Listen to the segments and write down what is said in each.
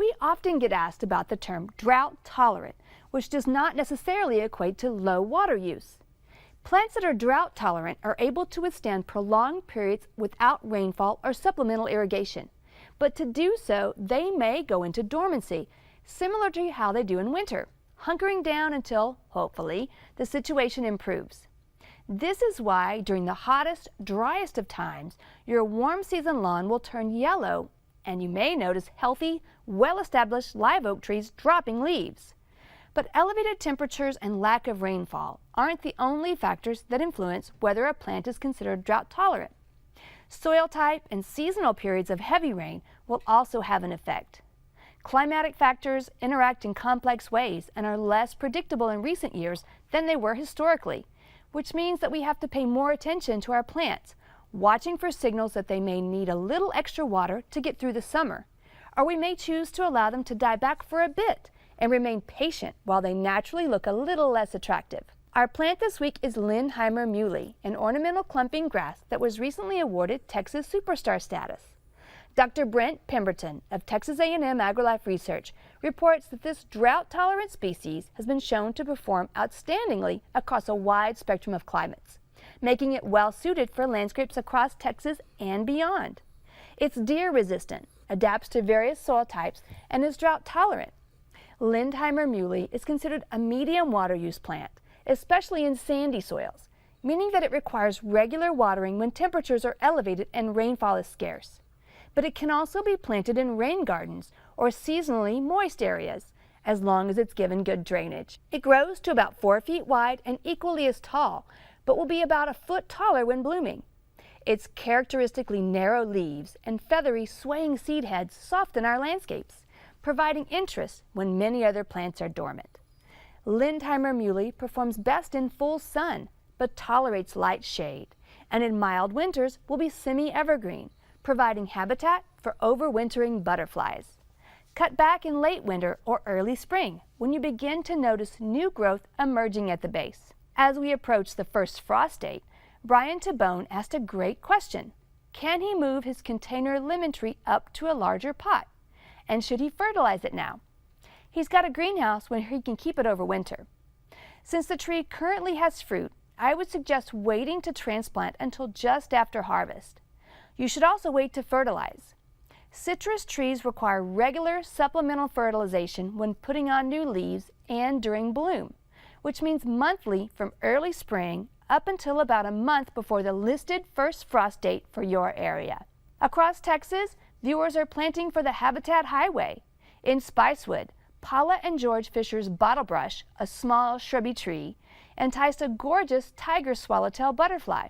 We often get asked about the term drought tolerant, which does not necessarily equate to low water use. Plants that are drought tolerant are able to withstand prolonged periods without rainfall or supplemental irrigation. But to do so, they may go into dormancy, similar to how they do in winter, hunkering down until, hopefully, the situation improves. This is why during the hottest, driest of times, your warm season lawn will turn yellow and you may notice healthy, well-established live oak trees dropping leaves. But elevated temperatures and lack of rainfall aren't the only factors that influence whether a plant is considered drought tolerant. Soil type and seasonal periods of heavy rain will also have an effect. Climatic factors interact in complex ways and are less predictable in recent years than they were historically, which means that we have to pay more attention to our plants, watching for signals that they may need a little extra water to get through the summer, or we may choose to allow them to die back for a bit and remain patient while they naturally look a little less attractive. Our plant this week is Lindheimer muley, an ornamental clumping grass that was recently awarded Texas Superstar status. Dr. Brent Pemberton of Texas A&M AgriLife Research reports that this drought-tolerant species has been shown to perform outstandingly across a wide spectrum of climates, making it well-suited for landscapes across Texas and beyond. It's deer-resistant, adapts to various soil types, and is drought-tolerant. Lindheimer muley is considered a medium water use plant, especially in sandy soils, meaning that it requires regular watering when temperatures are elevated and rainfall is scarce. But it can also be planted in rain gardens or seasonally moist areas, as long as it's given good drainage. It grows to about 4 feet wide and equally as tall, but will be about a foot taller when blooming. Its characteristically narrow leaves and feathery swaying seed heads soften our landscapes, providing interest when many other plants are dormant. Lindheimer muley performs best in full sun, but tolerates light shade, and in mild winters will be semi-evergreen, providing habitat for overwintering butterflies. Cut back in late winter or early spring when you begin to notice new growth emerging at the base. As we approach the first frost date, Brian Tabone asked a great question. Can he move his container lemon tree up to a larger pot? And should he fertilize it now? He's got a greenhouse where he can keep it over winter. Since the tree currently has fruit, I would suggest waiting to transplant until just after harvest. You should also wait to fertilize. Citrus trees require regular supplemental fertilization when putting on new leaves and during bloom, which means monthly from early spring up until about a month before the listed first frost date for your area. Across Texas, viewers are planting for the Habitat Highway. In Spicewood, Paula and George Fisher's bottlebrush, a small shrubby tree, enticed a gorgeous tiger swallowtail butterfly.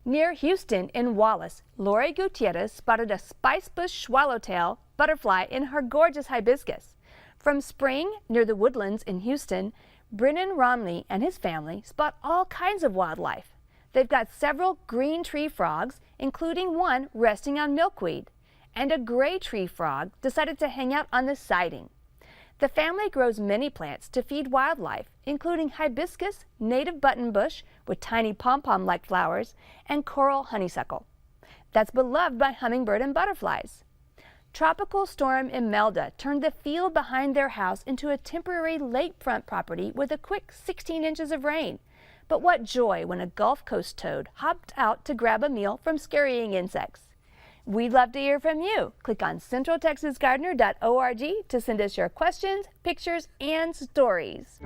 Near Houston in Wallace, Lori Gutierrez spotted a spicebush swallowtail butterfly in her gorgeous hibiscus. From spring near the woodlands in Houston, Brennan Romney and his family spot all kinds of wildlife. They've got several green tree frogs, including one resting on milkweed, and a gray tree frog decided to hang out on the siding. The family grows many plants to feed wildlife, including hibiscus, native buttonbush with tiny pom-pom-like flowers, and coral honeysuckle. That's beloved by hummingbird and butterflies. Tropical storm Imelda turned the field behind their house into a temporary lakefront property with a quick 16 inches of rain. But what joy when a Gulf Coast toad hopped out to grab a meal from scurrying insects. We'd love to hear from you. Click on centraltexasgardener.org to send us your questions, pictures, and stories.